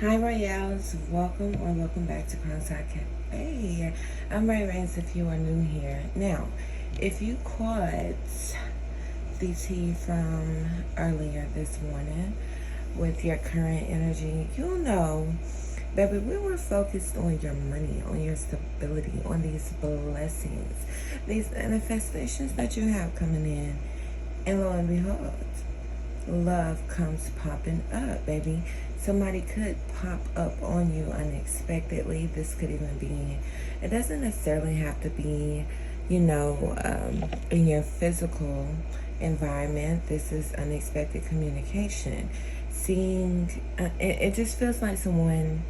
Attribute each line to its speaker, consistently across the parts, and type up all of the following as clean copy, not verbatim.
Speaker 1: Hi Royales, welcome back to Crownside Cafe. I'm Ray Rains if you are new here. Now, if you caught the tea from earlier this morning with your current energy, you'll know, baby, we were focused on your money, on your stability, on these blessings, these manifestations that you have coming in. And lo and behold, love comes popping up, baby. Somebody could pop up on you unexpectedly. This could even be, it doesn't necessarily have to be, in your physical environment. This is unexpected communication. Seeing, it just feels like someone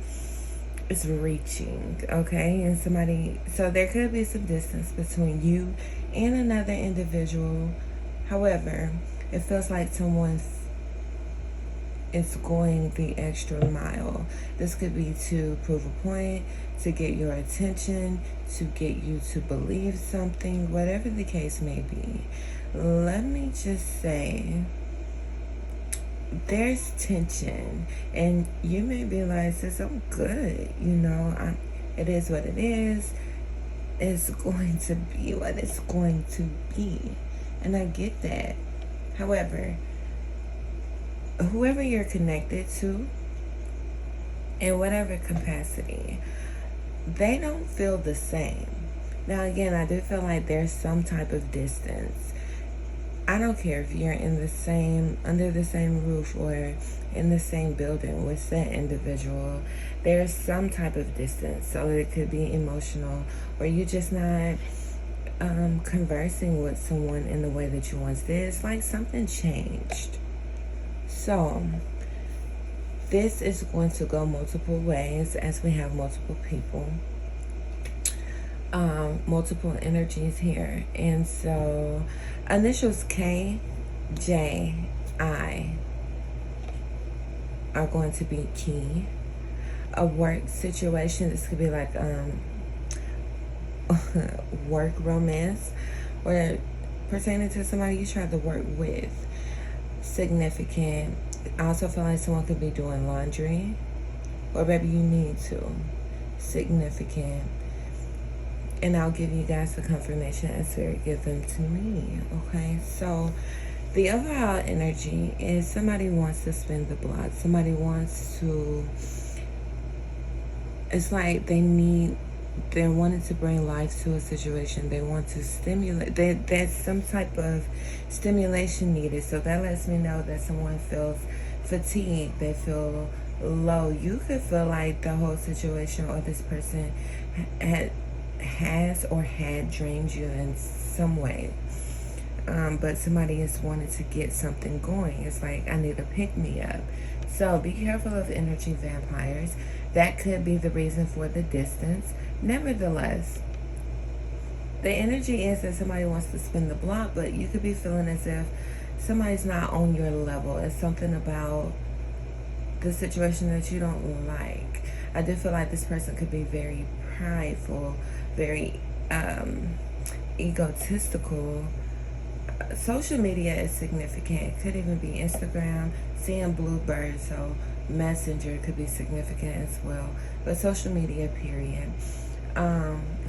Speaker 1: is reaching, okay? And somebody, so there could be some distance between you and another individual. However, it feels like someone is going the extra mile. This could be to prove a point, to get your attention, to get you to believe something, whatever the case may be. Let me just say, there's tension, and you may be like, "This I'm good," it is what it is. It's going to be what it's going to be, and I get that. However, whoever you're connected to, in whatever capacity, they don't feel the same. Now, again, I do feel like there's some type of distance. I don't care if you're under the same roof or in the same building with that individual. There's some type of distance. So it could be emotional, or you're just not conversing with someone in the way that you once did. It's like something changed. So this is going to go multiple ways as we have multiple people, multiple energies here. And so initials K, J, I are going to be key. A work situation, this could be like work romance, or pertaining to somebody you try to work with. Significant. I also feel like someone could be doing laundry, or maybe you need to. Significant. And I'll give you guys the confirmation as Spirit give them to me. Okay, so the overall energy is somebody wants to spin the block. Somebody wants to, it's like they're wanting to bring life to a situation. They want to stimulate. There's some type of stimulation needed. So that lets me know that someone feels fatigued. They feel low. You could feel like the whole situation or this person has or had drained you in some way. But somebody is wanting to get something going. It's like, I need a pick-me-up. So be careful of energy vampires. That could be the reason for the distance. Nevertheless, the energy is that somebody wants to spin the block, but you could be feeling as if somebody's not on your level. It's something about the situation that you don't like. I do feel like this person could be very prideful, very egotistical. Social media is significant. It could even be Instagram, seeing Bluebird, so Messenger could be significant as well. But social media, period.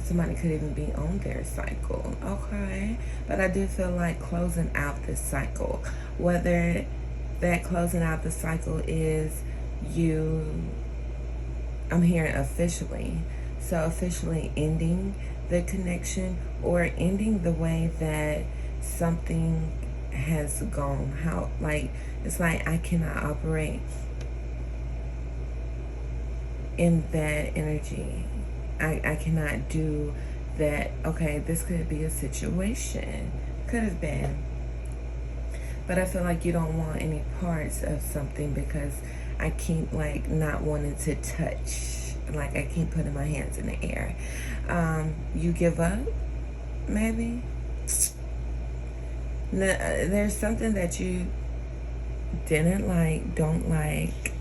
Speaker 1: Somebody could even be on their cycle, okay? But I do feel like closing out this cycle. Whether that closing out the cycle is I'm hearing officially. So officially ending the connection, or ending the way that something has gone. It's like I cannot operate in that energy. I cannot do that. Okay, this could be a situation. Could have been. But I feel like you don't want any parts of something, because I keep like not wanting to touch. Like I keep putting my hands in the air. You give up, maybe. There's something that you didn't like, don't like.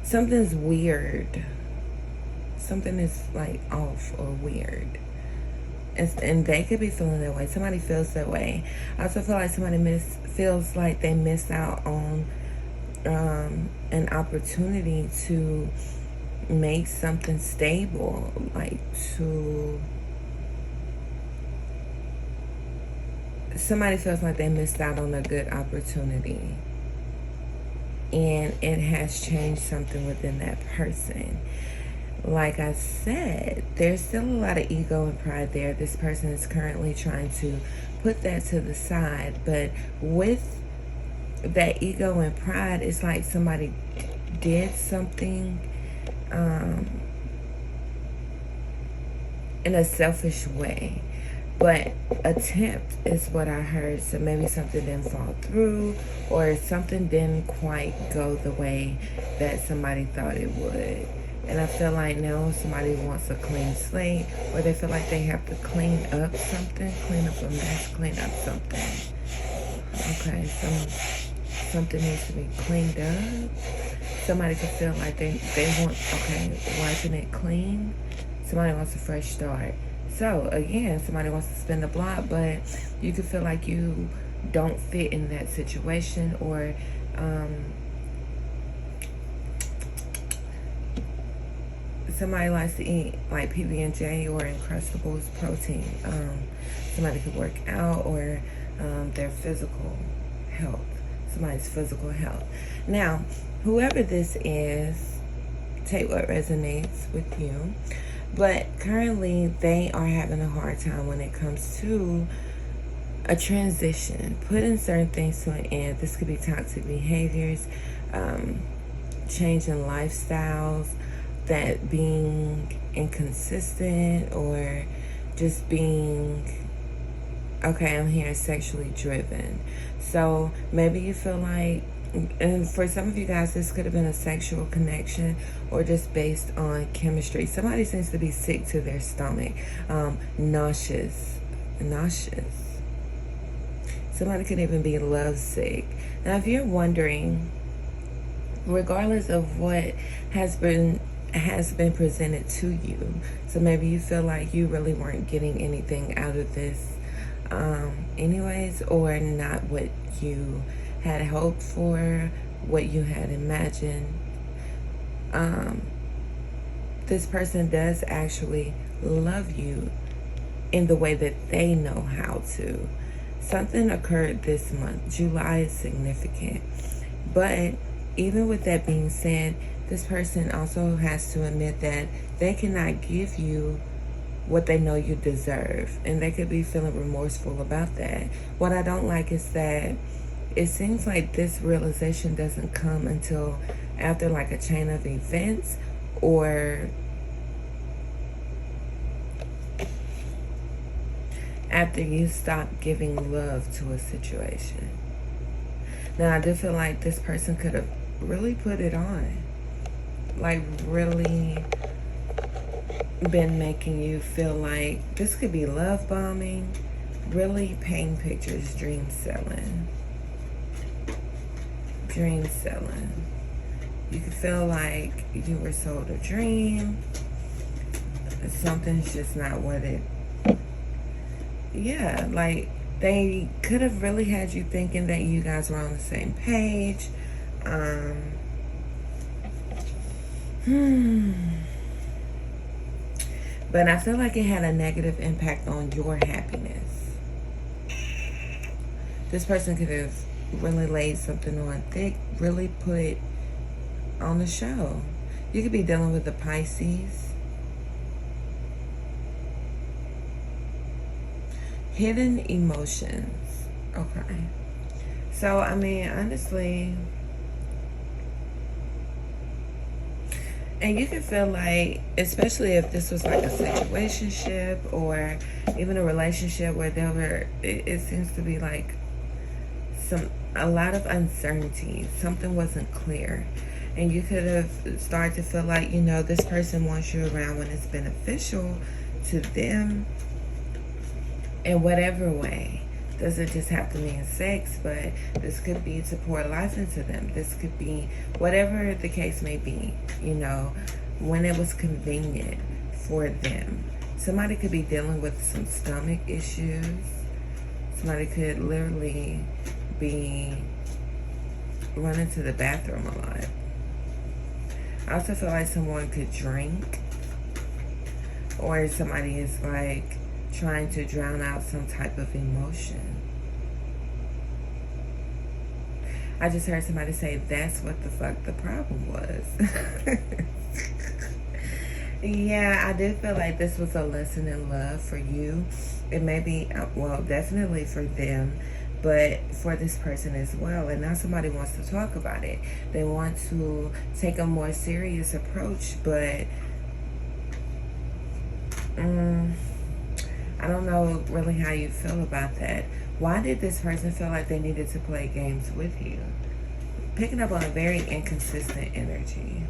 Speaker 1: Something's weird. Something is like off or weird. and they could be feeling that way. Somebody feels that way. I also feel like somebody feels like they missed out on an opportunity to make something stable, like somebody feels like they missed out on a good opportunity, and it has changed something within that person. Like I said, there's still a lot of ego and pride there. This person is currently trying to put that to the side, but with that ego and pride, it's like somebody did something in a selfish way. But attempt is what I heard. So maybe something didn't fall through, or something didn't quite go the way that somebody thought it would. And I feel like now somebody wants a clean slate, or they feel like they have to clean up something, clean up a mess, clean up something. Okay, something needs to be cleaned up. Somebody could feel like they want, okay, wiping it clean. Somebody wants a fresh start. So again, somebody wants to spin the block, but you could feel like you don't fit in that situation, or somebody likes to eat like PB&J or Uncrustables protein. Somebody could work out, or their physical health. Somebody's physical health. Now, whoever this is, take what resonates with you. But currently, they are having a hard time when it comes to a transition, putting certain things to an end. This could be toxic behaviors, changing lifestyles, that being inconsistent, or just being, okay, I'm here sexually driven. So maybe you feel like, and for some of you guys, this could have been a sexual connection, or just based on chemistry. Somebody seems to be sick to their stomach, nauseous. Somebody could even be lovesick. Now, if you're wondering, regardless of what has been presented to you, so maybe you feel like you really weren't getting anything out of this anyways, or not what you had hoped for, what you had imagined. This person does actually love you in the way that they know how to. Something occurred this month. July is significant. But even with that being said, this person also has to admit that they cannot give you what they know you deserve. And they could be feeling remorseful about that. What I don't like is that it seems like this realization doesn't come until after like a chain of events, or after you stop giving love to a situation. Now, I do feel like this person could have really put it on. Like, really been making you feel like this could be love bombing, really painting pictures, dream selling. Dream selling. You could feel like you were sold a dream. Something's just not what it... Yeah, like they could have really had you thinking that you guys were on the same page. But I feel like it had a negative impact on your happiness. This person could have really laid something on thick, really put on the show. You could be dealing with the Pisces. Hidden emotions. Okay. So, I mean, honestly, and you can feel like, especially if this was like a situationship or even a relationship where there were, it seems to be like a lot of uncertainty. Something wasn't clear. And you could have started to feel like, you know, this person wants you around when it's beneficial to them in whatever way. Doesn't just have to mean sex, but this could be to pour life into them. This could be whatever the case may be, you know, when it was convenient for them. Somebody could be dealing with some stomach issues. Somebody could literally be running to the bathroom a lot. I also feel like someone could drink, or somebody is like trying to drown out some type of emotion. I just heard somebody say that's what the fuck the problem was. Yeah, I do feel like this was a lesson in love for you. It may be, well, definitely for them, but for this person as well. And now somebody wants to talk about it. They want to take a more serious approach, but I don't know really how you feel about that. Why did this person feel like they needed to play games with you? Picking up on a very inconsistent energy.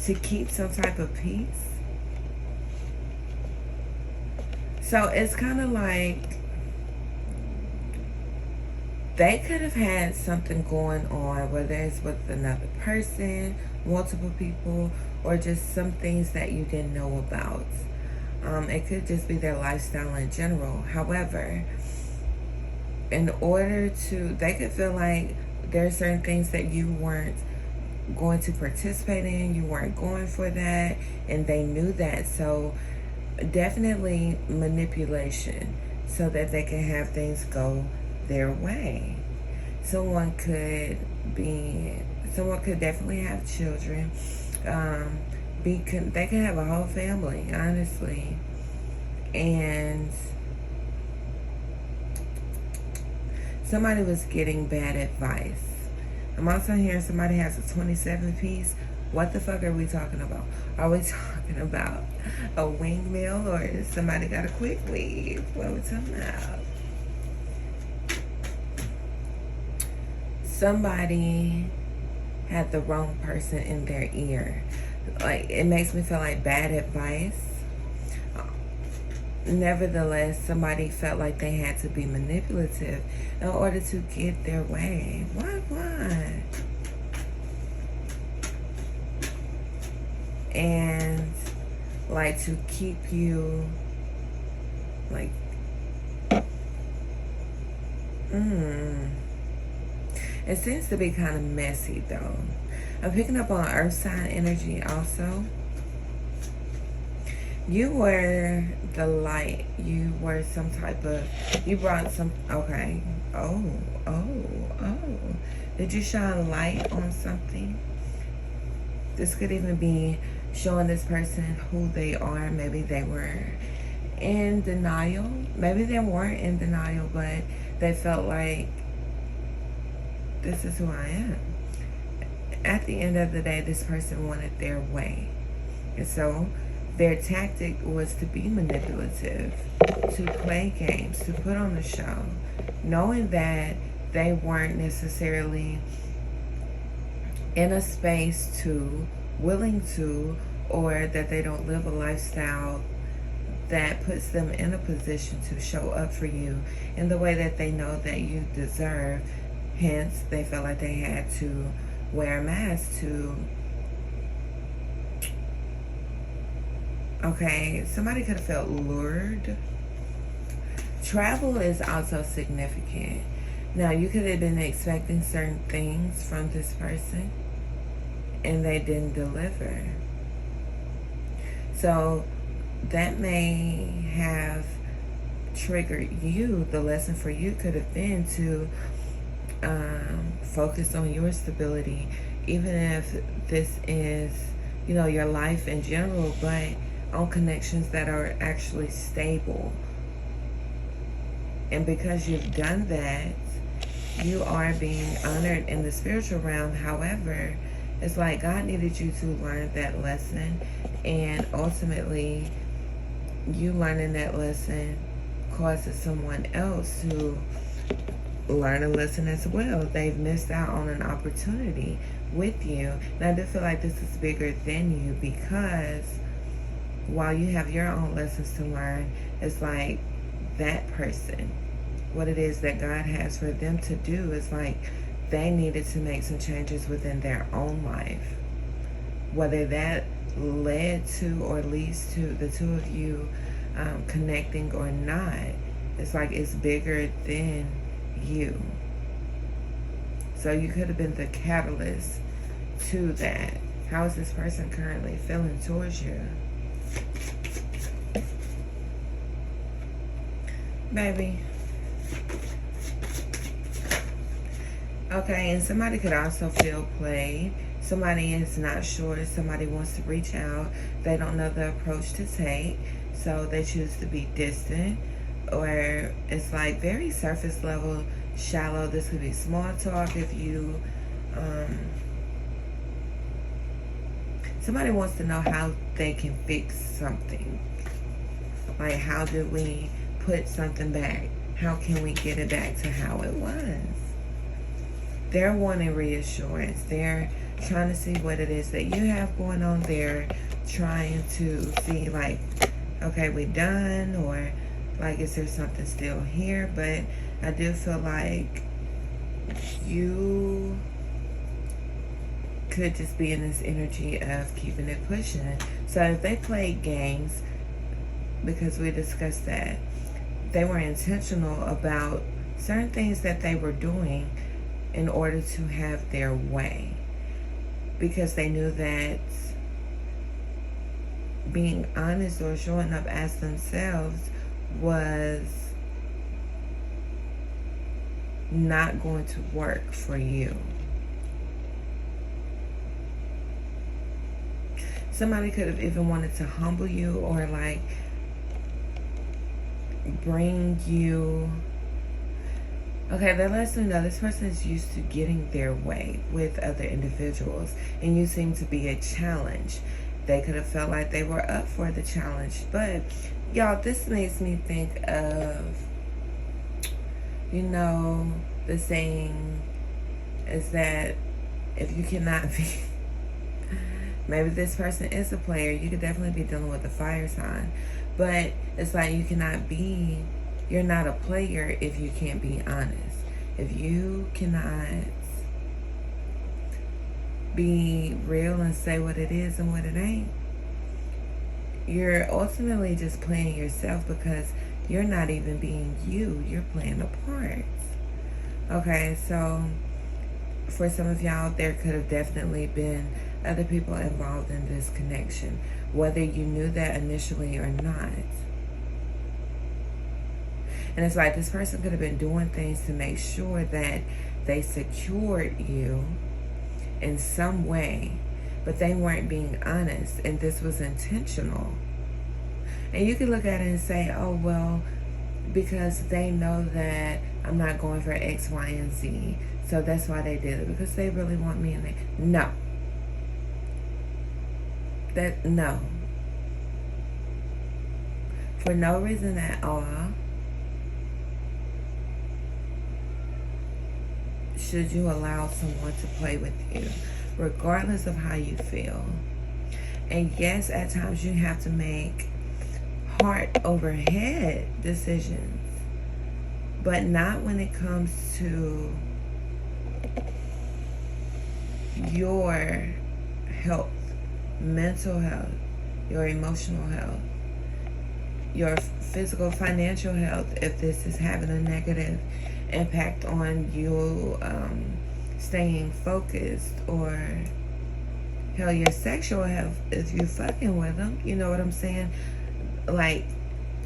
Speaker 1: To keep some type of peace. So it's kind of like they could have had something going on, whether it's with another person, multiple people, or just some things that you didn't know about. It could just be their lifestyle in general. However, in order to, they could feel like there are certain things that you weren't going to participate in, you weren't going for that, and they knew that. So definitely manipulation so that they can have things go their way. Someone could definitely have children. They can have a whole family, honestly. And somebody was getting bad advice. I'm also hearing somebody has a 27 piece. What the fuck are we talking about? Are we talking about a windmill, or somebody got a quick weave? What are we talking about? Somebody had the wrong person in their ear. Like, it makes me feel like bad advice. Nevertheless, somebody felt like they had to be manipulative in order to get their way. What? And like to keep you like it seems to be kind of messy though. I'm picking up on earth sign energy also. You were the light. You were some type of, you brought some, okay. Oh. Did you shine light on something? This could even be showing this person who they are. Maybe they were in denial. Maybe they weren't in denial, but they felt like this is who I am. At the end of the day, this person wanted their way. And so their tactic was to be manipulative, to play games, to put on the show, knowing that they weren't necessarily in a space to, willing to, or that they don't live a lifestyle that puts them in a position to show up for you in the way that they know that you deserve. Hence, they felt like they had to wear a mask to, okay, somebody could have felt lured. Travel is also significant. Now, you could have been expecting certain things from this person and they didn't deliver. So that may have triggered you. The lesson for you could have been to focus on your stability, even if this is, you know, your life in general, but on connections that are actually stable. And because you've done that, you are being honored in the spiritual realm. However, it's like God needed you to learn that lesson, and ultimately you learning that lesson causes someone else to learn a lesson as well. They've missed out on an opportunity with you. And I do feel like this is bigger than you, because while you have your own lessons to learn, it's like that person, what it is that God has for them to do is like they needed to make some changes within their own life. Whether that led to or leads to the two of you connecting or not. It's like it's bigger than you. So you could have been the catalyst to that. How is this person currently feeling towards you? Baby. Okay, and somebody could also feel played. Somebody is not sure. Somebody wants to reach out. They don't know the approach to take, so they choose to be distant. Or it's like very surface level, shallow. This could be small talk if you... somebody wants to know how they can fix something. Like, how do we put something back? How can we get it back to how it was? They're wanting reassurance. They're trying to see what it is that you have going on. They're trying to see, like, okay, we done, or like, is there something still here? But I do feel like you could just be in this energy of keeping it pushing. So if they played games, because we discussed that, they were intentional about certain things that they were doing in order to have their way, because they knew that being honest or showing up as themselves was not going to work for you. Somebody could have even wanted to humble you, or like bring you... Okay, that lets me know this person is used to getting their way with other individuals, and you seem to be a challenge. They could have felt like they were up for the challenge. But y'all, this makes me think of, you know, the saying is that if you cannot be... Maybe this person is a player. You could definitely be dealing with a fire sign. But it's like you cannot be... You're not a player if you can't be honest. If you cannot be real and say what it is and what it ain't, you're ultimately just playing yourself, because you're not even being you. You're playing a part. Okay, so for some of y'all, there could have definitely been other people involved in this connection, whether you knew that initially or not. And it's like this person could have been doing things to make sure that they secured you in some way, but they weren't being honest, and this was intentional. And you can look at it and say, oh, well, because they know that I'm not going for X, Y, and Z, so that's why they did it, because they really want me in there. No. No. For no reason at all should you allow someone to play with you, regardless of how you feel. And yes, at times you have to make heart over head decisions, but not when it comes to your health, mental health, your emotional health, your physical, financial health. If this is having a negative impact on you staying focused, or hell, your sexual health, if you're fucking with them, you know what I'm saying? Like,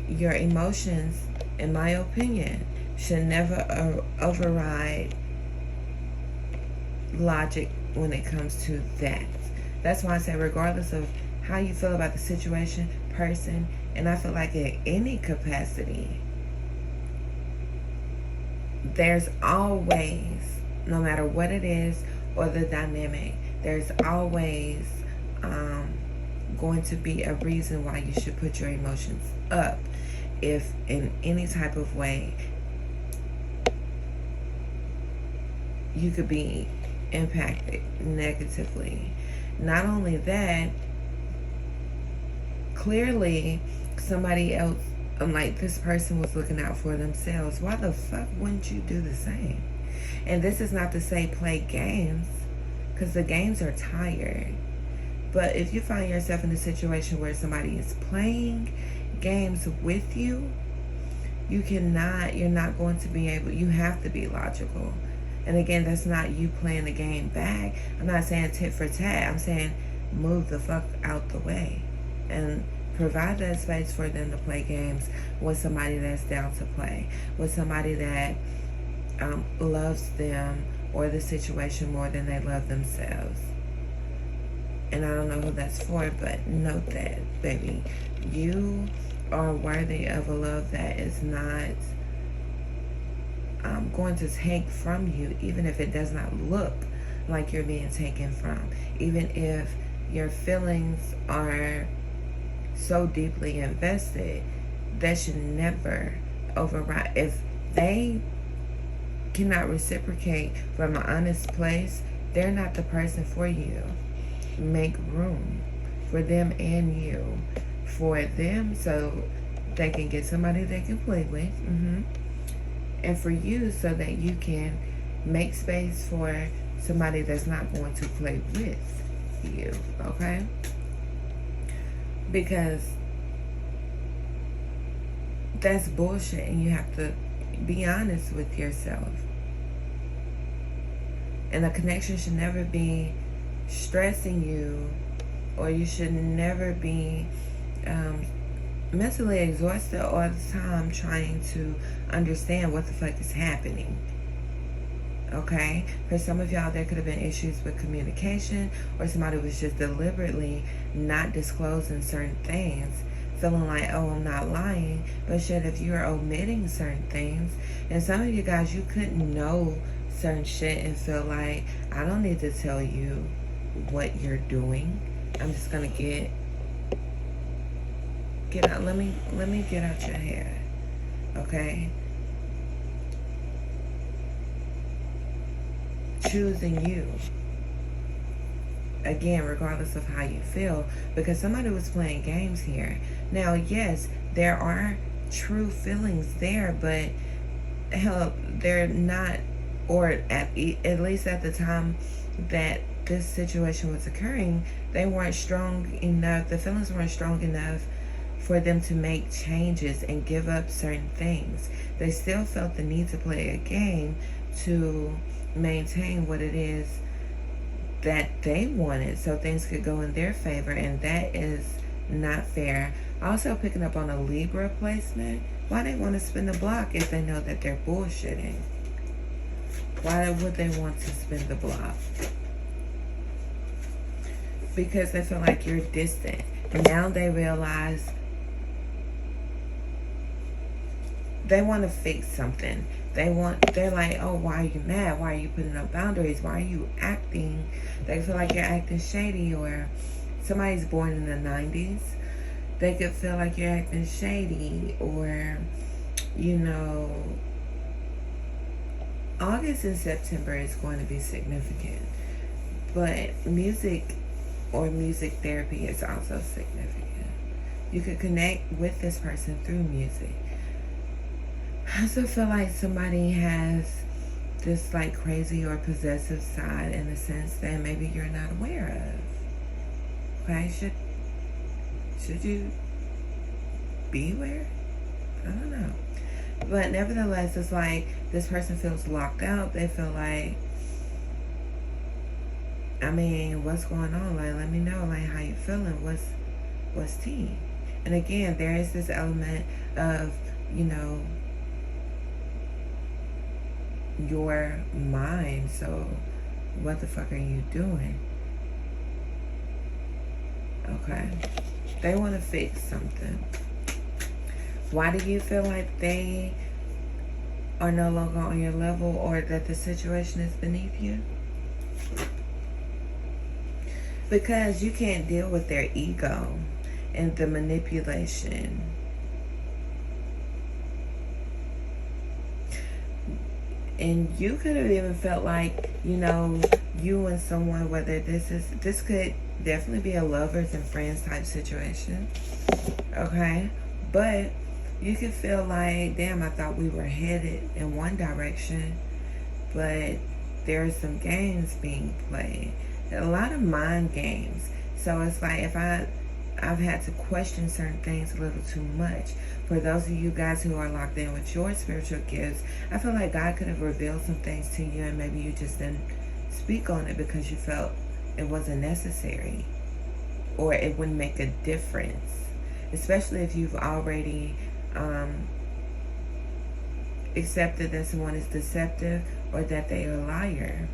Speaker 1: your emotions, in my opinion, should never override logic when it comes to that. That's why I say, regardless of how you feel about the situation, person, and I feel like in any capacity, there's always, no matter what it is or the dynamic, there's always going to be a reason why you should put your emotions up, if in any type of way you could be impacted negatively. Not only that, clearly somebody else, like this person was looking out for themselves. Why the fuck wouldn't you do the same? And this is not to say play games, because the games are tired. But if you find yourself in a situation where somebody is playing games with you, you're not going to be able, you have to be logical. And again, that's not you playing the game back. I'm not saying tit for tat. I'm saying move the fuck out the way and provide that space for them to play games with somebody that's down to play, with somebody that loves them or the situation more than they love themselves. And I don't know who that's for, but note that, baby, you are worthy of a love that is not going to take from you, even if it does not look like you're being taken from, even if your feelings are so deeply invested. That should never override. If they cannot reciprocate from an honest place, they're not the person for you. Make room for them and you, for them, so they can get somebody they can play with, and for you, so that you can make space for somebody that's not going to play with you. Okay? Because that's bullshit, and you have to be honest with yourself. And a connection should never be stressing you, or you should never be mentally exhausted all the time trying to understand what the fuck is happening. Okay? For some of y'all, there could have been issues with communication, or somebody was just deliberately not disclosing certain things, feeling like, oh, I'm not lying. But shit, if you're omitting certain things, and some of you guys, you couldn't know certain shit and feel like, I don't need to tell you what you're doing. I'm just gonna get out. Let me get out your hair. Okay? Choosing you. Again, regardless of how you feel, because somebody was playing games here. Now, yes, there are true feelings there, but hell, they're not, or at least at the time that this situation was occurring, they weren't strong enough, the feelings weren't strong enough for them to make changes and give up certain things. They still felt the need to play a game to maintain what it is that they wanted, so things could go in their favor, and that is not fair. Also, picking up on a Libra placement, why they want to spin the block if they know that they're bullshitting? Why would they want to spin the block? Because they feel like you're distant. Now they realize they want to fix something. They're like, oh, why are you mad? Why are you putting up boundaries? Why are you acting? They feel like you're acting shady, or somebody's born in the 90s. They could feel like you're acting shady, or, you know, August and September is going to be significant. But music or music therapy is also significant. You could connect with this person through music. I also feel like somebody has this like crazy or possessive side, in the sense that maybe you're not aware of. Okay, should you be aware? I don't know. But nevertheless, it's like this person feels locked out. They feel like, I mean, what's going on? Like, let me know, like, how you feeling? What's tea? And again, there is this element of, you know, your mind. So what the fuck are you doing? Okay, they want to fix something. Why do you feel like they are no longer on your level, or that the situation is beneath you? Because you can't deal with their ego and the manipulation. And you could have even felt like, you know, you and someone, whether this could definitely be a lovers and friends type situation. Okay? But you could feel like, damn, I thought we were headed in one direction, but there are some games being played. A lot of mind games. So it's like if I've had to question certain things a little too much. For those of you guys who are locked in with your spiritual gifts, I feel like God could have revealed some things to you and maybe you just didn't speak on it because you felt it wasn't necessary or it wouldn't make a difference. Especially if you've already accepted that someone is deceptive or that they are a liar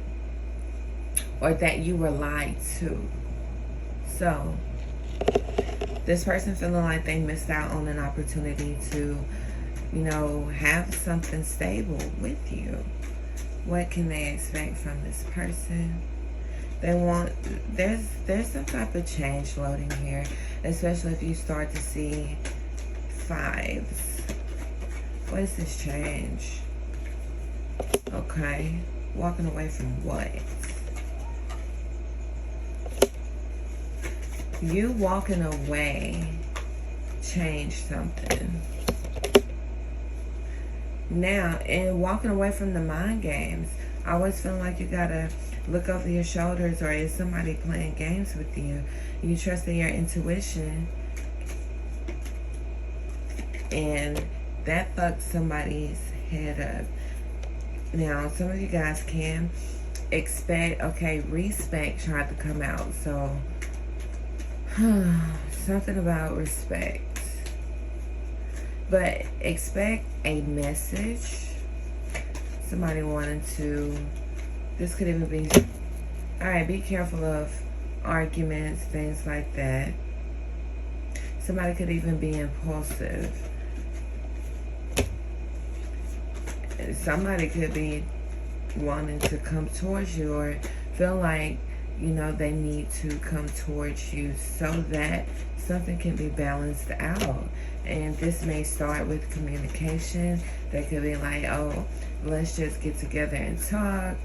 Speaker 1: or that you were lied to. So this person feeling like they missed out on an opportunity to, you know, have something stable with you. What can they expect from this person? They want, there's some type of change floating here, especially if you start to see fives. What is this change? Okay, walking away from what? You walking away changed something. Now, in walking away from the mind games, I always feel like you gotta look over your shoulders, or is somebody playing games with you? You trust in your intuition, and that fucked somebody's head up. Now, some of you guys can expect, okay, respect tried to come out, so something about respect. But expect a message. Somebody wanted to, this could even be, alright, be careful of arguments, things like that. Somebody could even be impulsive. Somebody could be wanting to come towards you or feel like, you know, they need to come towards you so that something can be balanced out. And this may start with communication. They could be like, oh, let's just get together and talk,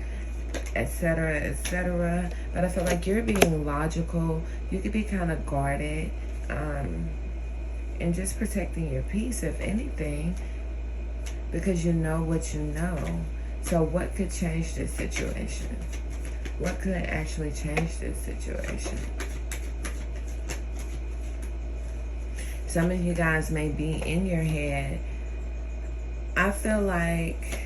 Speaker 1: etc., etc. But I feel like you're being logical. You could be kind of guarded, and just protecting your peace, if anything, because you know what you know. So what could change this situation? What could actually change this situation? Some of you guys may be in your head. I feel like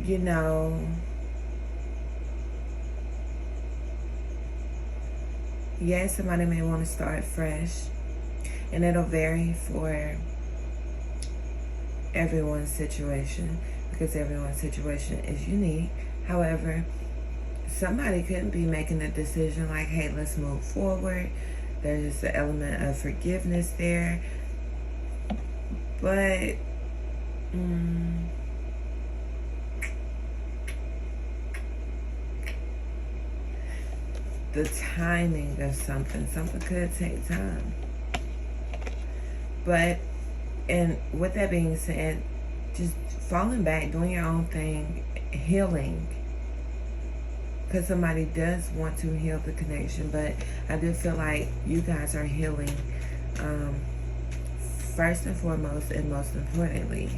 Speaker 1: you know, yes, somebody may want to start fresh, and it'll vary for everyone's situation because everyone's situation is unique. However, somebody couldn't be making a decision like, hey, let's move forward. There's an element of forgiveness there. But the timing of something could take time. But, and with that being said, just falling back, doing your own thing, healing. Because somebody does want to heal the connection, but I do feel like you guys are healing first and foremost, and most importantly,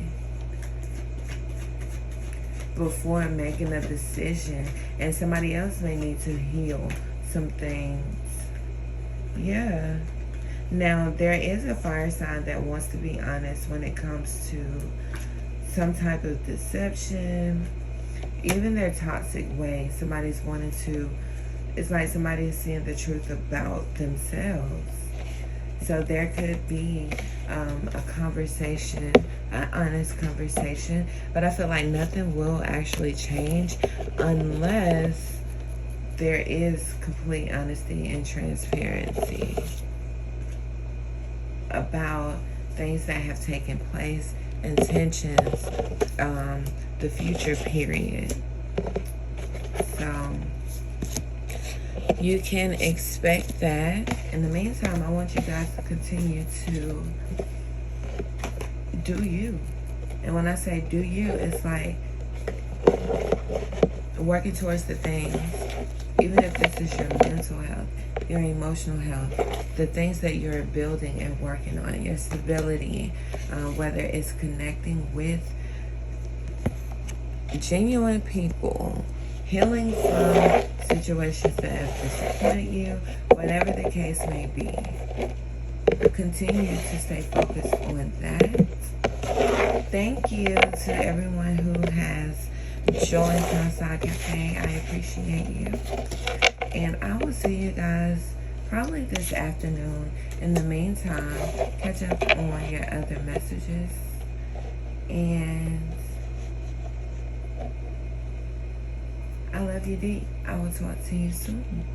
Speaker 1: before making a decision. And somebody else may need to heal some things. Yeah. Now, there is a fire sign that wants to be honest when it comes to some type of deception, even their toxic way. Somebody's wanting to, it's like somebody is seeing the truth about themselves. So there could be a conversation, an honest conversation, but I feel like nothing will actually change unless there is complete honesty and transparency about things that have taken place, intentions, the future period. So you can expect that. In the meantime, I want you guys to continue to do you. And when I say do you, it's like working towards the things, even if this is your mental health, your emotional health, the things that you're building and working on, your stability, whether it's connecting with genuine people, healing from situations that have disappointed you, whatever the case may be. Continue to stay focused on that. Thank you to everyone who has joined Conside Cafe. I appreciate you. And I will see you guys probably this afternoon. In the meantime, catch up on your other messages. And I love you deep. I will talk to you soon.